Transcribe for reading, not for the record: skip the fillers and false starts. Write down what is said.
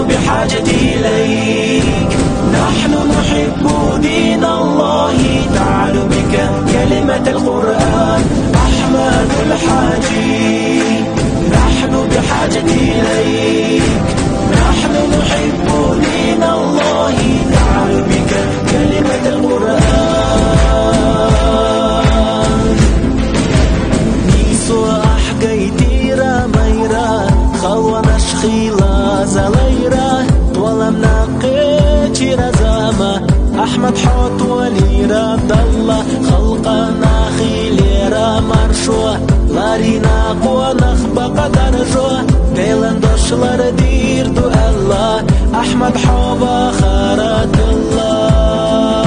بحاجة إليك. نحن نحب دين الله تعالوا بك كلمة القرآن. أحمد الحاجي نحن بحاجة إليك. نحن نحب دين الله تعالوا بك كلمة القرآن. نيسو أحكيتي راميرا خلوة نشخيلا زليرا طولم ناقيتي رزامة أحمد حوت وليرا دالله خلقنا خيليرا مرشوة لارينا قوة نخبق درجوة بيلن دوشلر ديردو الله أحمد حوبا خارت الله.